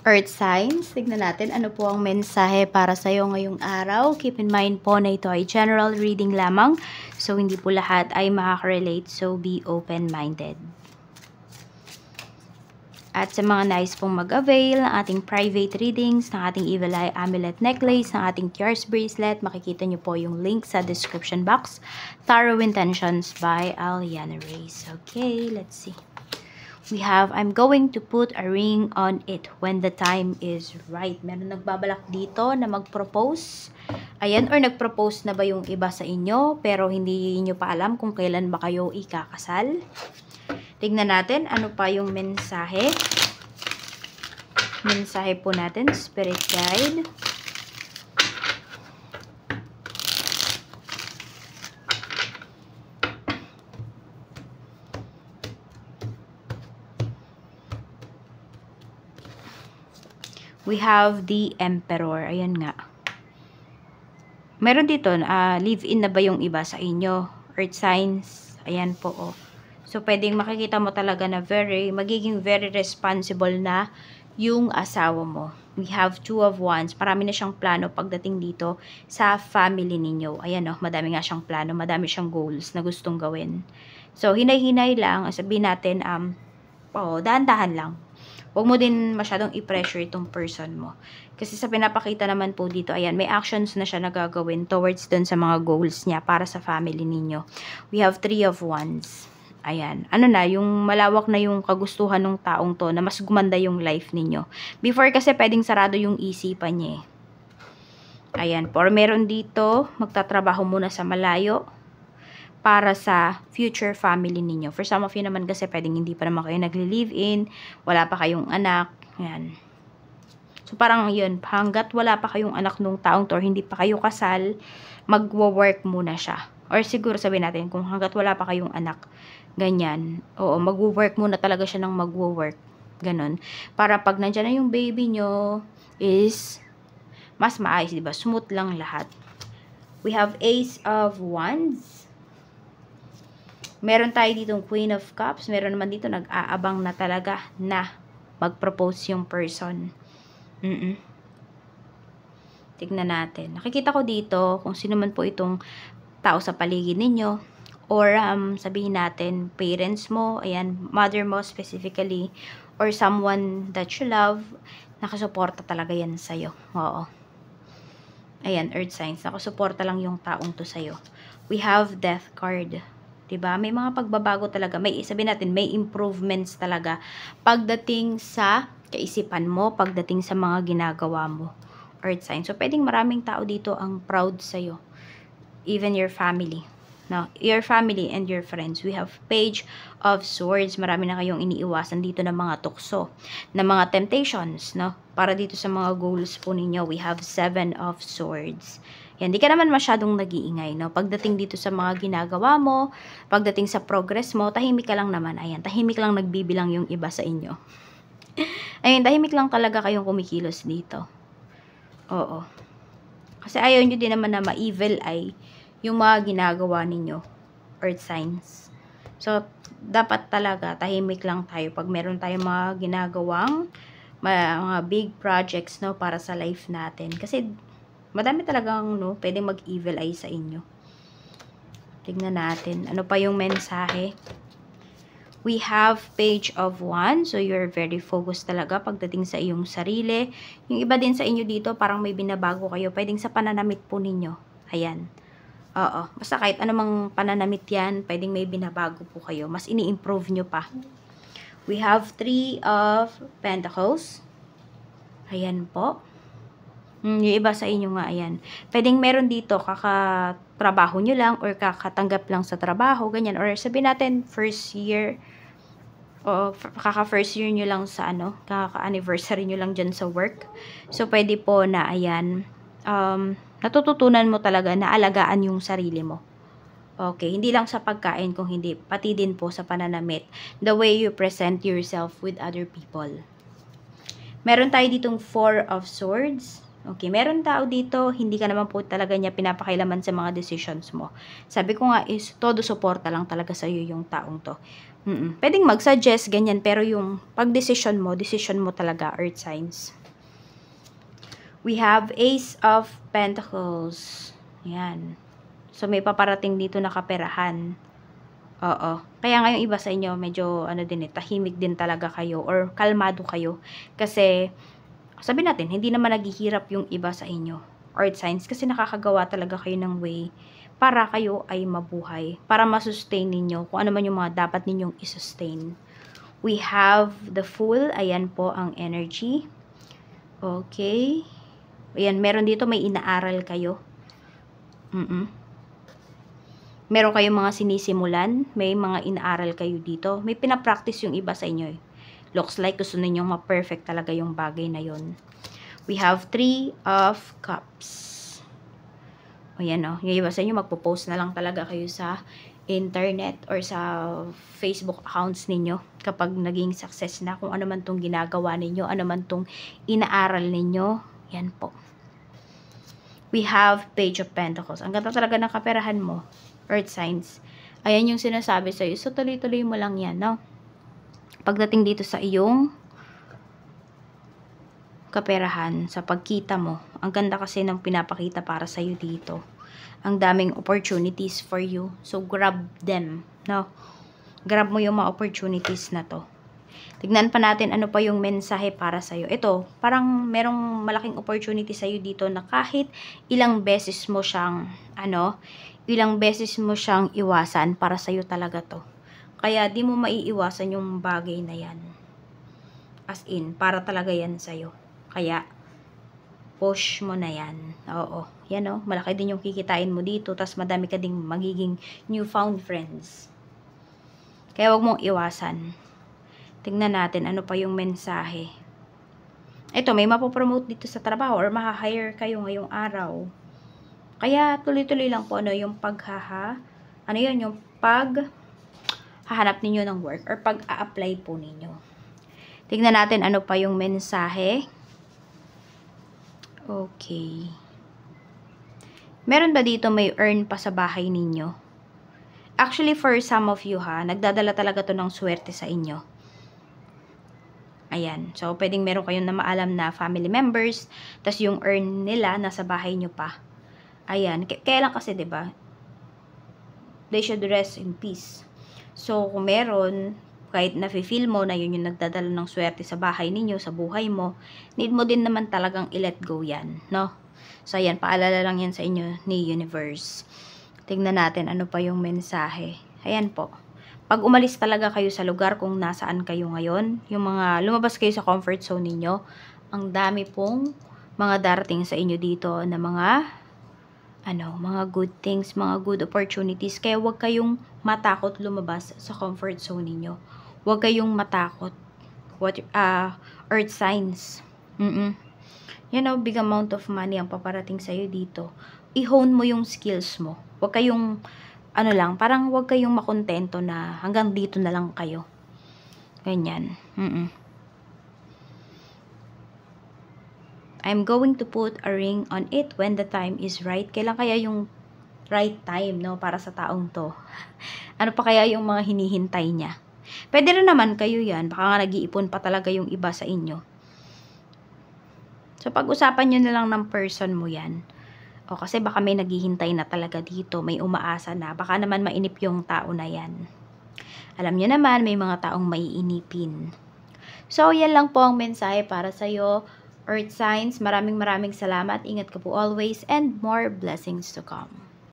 Earth signs, tignan natin ano po ang mensahe para sa iyo ngayong araw. Keep in mind po na ito ay general reading lamang. So, hindi po lahat ay makaka-relate. So, be open-minded. At sa mga nais pong mag-avail ng ating private readings, ng ating Evil Eye Amulet Necklace, ng ating Tears Bracelet, makikita nyo po yung link sa description box. Tarot Intentions by Aliana Reyes. Okay, let's see. We have, I'm going to put a ring on it when the time is right. Meron nagbabalak dito na mag-propose. Ayan, or nag-propose na ba yung iba sa inyo, pero hindi nyo pa alam kung kailan ba kayo ikakasal. Tignan natin ano pa yung mensahe. Mensahe po natin, Spirit Guide. We have the Emperor. Ayan nga. Meron dito, live-in na ba yung iba sa inyo? Earth signs. Ayan po, oh. So, pwedeng makikita mo talaga na magiging very responsible na yung asawa mo. We have Two of Wands. Marami na siyang plano pagdating dito sa family ninyo. Ayan, oh. Madami nga siyang plano. Madami siyang goals na gustong gawin. So, hinay-hinay lang. Sabihin natin, dahan-dahan lang. Huwag mo din masyadong i-pressure itong person mo. Kasi sa pinapakita naman po dito, ayan, may actions na siya nagagawin towards dun sa mga goals niya para sa family ninyo. We have Three of Wands. Ayan. Ano na, yung malawak na yung kagustuhan ng taong to na mas gumanda yung life ninyo. Before kasi pwedeng sarado yung isipan niya eh. Ayan. Or meron dito, magtatrabaho muna sa malayo para sa future family ninyo. For some of you naman kasi pwedeng hindi pa naman kayo nagli-live-in, wala pa kayong anak, yan. So parang yun, hanggat wala pa kayong anak nung taong to, or hindi pa kayo kasal, magwo-work muna siya. Or siguro sabihin natin, kung hanggat wala pa kayong anak, ganyan, oo, magwo-work muna talaga siya ng magwo-work. Ganon. Para pag nandyan na yung baby nyo, is mas maayos, diba? Smooth lang lahat. We have Ace of Wands. Meron tayo ditong Queen of Cups. Meron naman dito nag-aabang na talaga na mag-propose yung person. Tignan natin. Nakikita ko dito kung sino man po itong tao sa paligid ninyo. Or sabihin natin parents mo, ayan, mother mo specifically. Or someone that you love. Nakasuporta talaga yan sa'yo. Oo. Ayan, earth signs. Nakasuporta lang yung taong to sa'yo. We have Death card. Diba? May mga pagbabago talaga. May, sabihin natin, may improvements talaga pagdating sa kaisipan mo, pagdating sa mga ginagawa mo. Earth sign. So, pwedeng maraming tao dito ang proud sa'yo. Even your family. No? Your family and your friends. We have Page of Swords. Marami na kayong iniiwasan dito ng mga tukso, ng mga temptations, no? Para dito sa mga goals po ninyo. We have Seven of Swords. Yan, di ka naman masyadong nag-iingay, no? Pagdating dito sa mga ginagawa mo, pagdating sa progress mo, tahimik ka lang naman. Ayan, tahimik lang nagbibilang yung iba sa inyo. Ayun, tahimik lang talaga kayong kumikilos dito. Oo. Kasi ayaw nyo din naman na ma-evil eye yung mga ginagawa ninyo. Earth signs. So, dapat talaga tahimik lang tayo pag meron tayong mga ginagawang mga big projects, no, para sa life natin. Kasi madami talagang, no, pwedeng mag-evil eye sa inyo. Tignan natin. Ano pa yung mensahe? We have Page of Wands. So, you're very focused talaga pagdating sa iyong sarili. Yung iba din sa inyo dito, parang may binabago kayo. Pwedeng sa pananamit po ninyo. Ayan. Oo. Basta kahit anumang pananamit yan, pwedeng may binabago po kayo. Mas ini-improve nyo pa. We have Three of Pentacles. Ayan po. Yung iba sa inyo nga, ayan. Pwedeng meron dito, kakatrabaho nyo lang or kakatanggap lang sa trabaho, ganyan. Or sabihin natin, first year, o kaka-first year nyo lang sa kaka-anniversary nyo lang dyan sa work. So, pwede po na, ayan, natututunan mo talaga na alagaan yung sarili mo. Okay, hindi lang sa pagkain, kung hindi, pati din po sa pananamit. The way you present yourself with other people. Meron tayo ditong Four of Swords. Okay, meron tao dito, hindi ka naman po talaga niya pinapakailaman sa mga decisions mo. Sabi ko nga is, todo suporta lang talaga sa iyo yung taong to. Pwedeng mag-suggest, ganyan, pero yung pag-decision mo talaga, earth signs. We have Ace of Pentacles. Yan. So, may paparating dito na kaperahan. Oo. Kaya nga yung iba sa inyo, medyo, tahimik din talaga kayo, or kalmado kayo. Kasi, sabi natin, hindi naman naghihirap yung iba sa inyo, earth signs, kasi nakakagawa talaga kayo ng way para kayo ay mabuhay, para masustain ninyo kung ano man yung mga dapat ninyong isustain. We have the Fool. Ayan po ang energy. Okay. Ayan, meron dito, may inaaral kayo. Meron kayong mga sinisimulan, may mga inaaral kayo dito. May pinapractice yung iba sa inyo. Looks like gusto ninyong ma-perfect talaga yung bagay na yon. We have 3 of Cups. Ayan o, yung iba sa inyo, magpo-post na lang talaga kayo sa internet or sa Facebook accounts ninyo kapag naging success na, kung ano man tong ginagawa ninyo, ano man tong inaaral ninyo. Yan po. We have Page of Pentacles. Ang ganda talaga ng kaperahan mo, earth signs. Ayan yung sinasabi sa'yo. So, tuloy-tuloy mo lang yan, no? Pagdating dito sa iyong kaperahan, sa pagkita mo, ang ganda kasi ng pinapakita para sa'yo dito. Ang daming opportunities for you. So, grab them, no? Grab mo yung mga opportunities na to. Tignan pa natin ano pa yung mensahe para sa'yo. Ito, parang merong malaking opportunity sa'yo dito na kahit ilang beses mo siyang, ilang beses mo siyang iwasan, para sa'yo talaga to. Kaya di mo maiiwasan yung bagay na yan. As in, para talaga yan sa'yo. Kaya, push mo na yan. Oo. Yan o, malaki din yung kikitain mo dito, tas madami ka ding magiging newfound friends. Kaya wag mong iwasan. Tingnan natin ano pa yung mensahe. Ito, may mapopromote dito sa trabaho or maha-hire kayo ngayong araw. Kaya tuloy-tuloy lang po yung yung paghahanap ninyo ng work or pag-a-apply po ninyo. Tingnan natin ano pa yung mensahe. Okay. Meron ba dito may earn pa sa bahay ninyo? Actually, for some of you nagdadala talaga to ng swerte sa inyo. Ayan. So, pwedeng meron kayong na maalam na family members, tas yung earn nila nasa bahay nyo pa. Ayan. Kaya lang kasi, 'di ba? They should rest in peace. So, kung meron, kahit nafe-feel mo na yun yung nagdadala ng swerte sa bahay ninyo, sa buhay mo, need mo din naman talagang i-let go yan, no? So, ayan. Paalala lang yan sa inyo ni Universe. Tignan natin ano pa yung mensahe. Ayan po. Pag umalis talaga kayo sa lugar kung nasaan kayo ngayon, yung mga lumabas kayo sa comfort zone ninyo, ang dami pong mga darating sa inyo dito na mga good things, mga good opportunities. Kaya huwag kayong matakot lumabas sa comfort zone ninyo. Huwag kayong matakot. Earth signs. Big amount of money ang paparating sa'yo dito. I-hone mo yung skills mo. Huwag kayong parang huwag kayong makontento na hanggang dito na lang kayo. Ganyan. I'm going to put a ring on it when the time is right. Kailan kaya yung right time, no, para sa taong to? Ano pa kaya yung mga hinihintay niya? Pwede rin naman kayo yan. Baka nga nag-iipon pa talaga yung iba sa inyo. So, pag-usapan nyo na lang ng person mo yan. O kasi baka may naghihintay na talaga dito, may umaasa na, baka naman mainip yung tao na yan. Alam nyo naman, may mga taong maiinipin. So, yan lang po ang mensahe para sa'yo, Earth Signs. Maraming salamat, ingat ka po always, and more blessings to come.